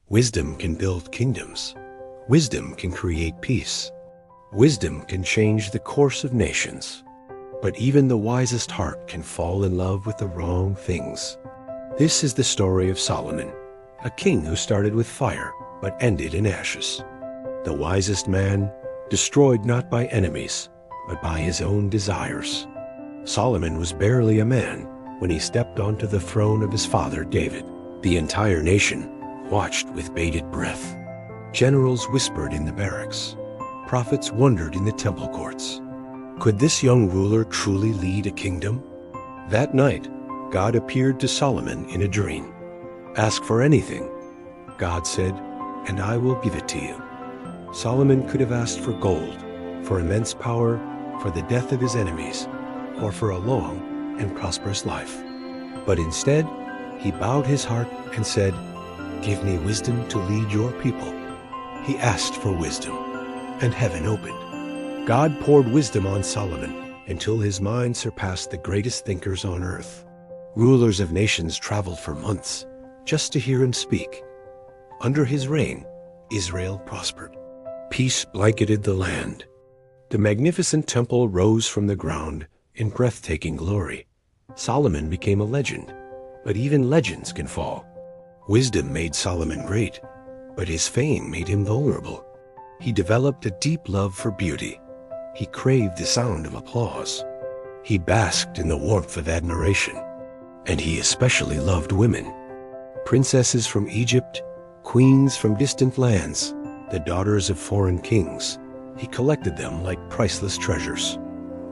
Wisdom can build kingdoms. Wisdom can create peace. Wisdom can change the course of nations. But even the wisest heart can fall in love with the wrong things. This is the story of Solomon, a king who started with fire but ended in ashes. The wisest man, destroyed not by enemies, but by his own desires. Solomon was barely a man when he stepped onto the throne of his father David. The entire nation watched with bated breath. Generals whispered in the barracks. Prophets wondered in the temple courts. Could this young ruler truly lead a kingdom? That night, God appeared to Solomon in a dream. Ask for anything, God said, and I will give it to you. Solomon could have asked for gold, for immense power, for the death of his enemies, or for a long and prosperous life. But instead, he bowed his heart and said, "Give me wisdom to lead your people." He asked for wisdom, and heaven opened. God poured wisdom on Solomon until his mind surpassed the greatest thinkers on earth. Rulers of nations traveled for months just to hear him speak. Under his reign, Israel prospered. Peace blanketed the land. The magnificent temple rose from the ground in breathtaking glory. Solomon became a legend, but even legends can fall. Wisdom made Solomon great, but his fame made him vulnerable. He developed a deep love for beauty. He craved the sound of applause. He basked in the warmth of admiration. And he especially loved women. Princesses from Egypt, queens from distant lands, the daughters of foreign kings. He collected them like priceless treasures.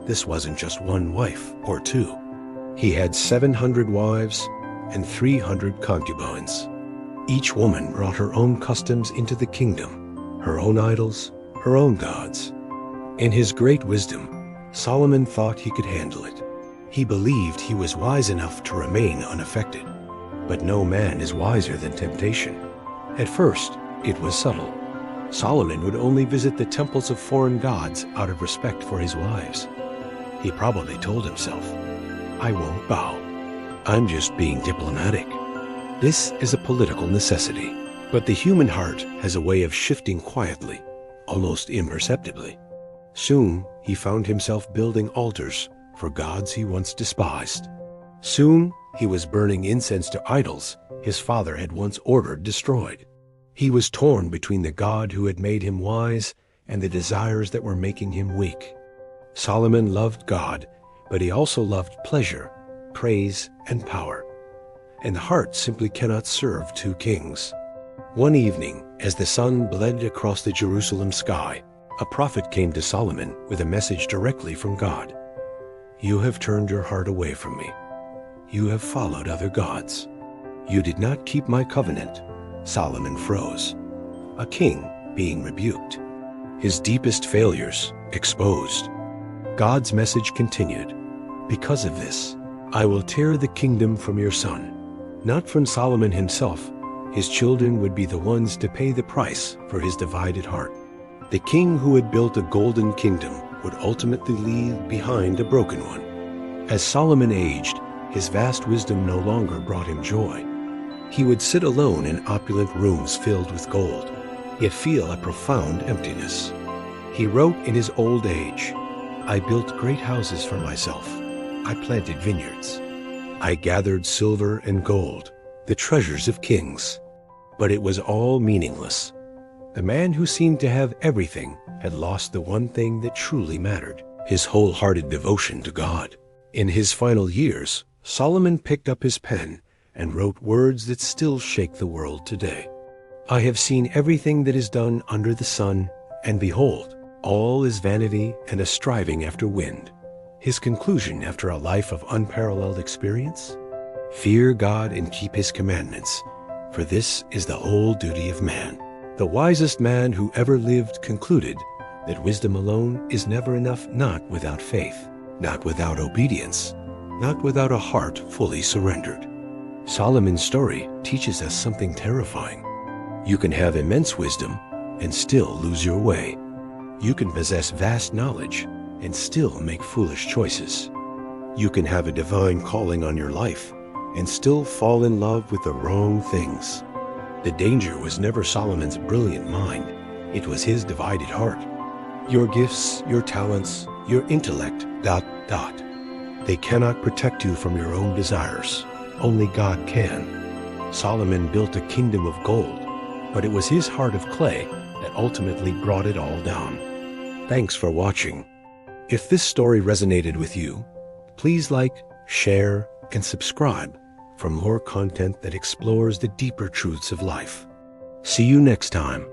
This wasn't just one wife or two. He had 700 wives and 300 concubines. Each woman brought her own customs into the kingdom, her own idols, her own gods. In his great wisdom, Solomon thought he could handle it. He believed he was wise enough to remain unaffected. But no man is wiser than temptation. At first, it was subtle. Solomon would only visit the temples of foreign gods out of respect for his wives. He probably told himself, "I won't bow. I'm just being diplomatic." This is a political necessity. But the human heart has a way of shifting quietly, almost imperceptibly. Soon, he found himself building altars for gods he once despised. Soon, he was burning incense to idols his father had once ordered destroyed. He was torn between the God who had made him wise and the desires that were making him weak. Solomon loved God, but he also loved pleasure, praise, and power. And the heart simply cannot serve two kings. One evening, as the sun bled across the Jerusalem sky, a prophet came to Solomon with a message directly from God. "You have turned your heart away from me. You have followed other gods. You did not keep my covenant." Solomon froze. A king being rebuked. His deepest failures exposed. God's message continued. "Because of this, I will tear the kingdom from your son." Not from Solomon himself. His children would be the ones to pay the price for his divided heart. The king who had built a golden kingdom would ultimately leave behind a broken one. As Solomon aged, his vast wisdom no longer brought him joy. He would sit alone in opulent rooms filled with gold, yet feel a profound emptiness. He wrote in his old age, "I built great houses for myself. I planted vineyards. I gathered silver and gold, the treasures of kings." But it was all meaningless. The man who seemed to have everything had lost the one thing that truly mattered, his wholehearted devotion to God. In his final years, Solomon picked up his pen and wrote words that still shake the world today. "I have seen everything that is done under the sun, and behold, all is vanity and a striving after wind." His conclusion after a life of unparalleled experience? Fear God and keep his commandments, for this is the whole duty of man. The wisest man who ever lived concluded that wisdom alone is never enough, not without faith, not without obedience, not without a heart fully surrendered. Solomon's story teaches us something terrifying. You can have immense wisdom and still lose your way. You can possess vast knowledge and still make foolish choices. You can have a divine calling on your life and still fall in love with the wrong things. The danger was never Solomon's brilliant mind. It was his divided heart. Your gifts, your talents, your intellect, ... They cannot protect you from your own desires. Only God can. Solomon built a kingdom of gold, but it was his heart of clay that ultimately brought it all down. Thanks for watching. If this story resonated with you, please like, share, and subscribe for more content that explores the deeper truths of life. See you next time.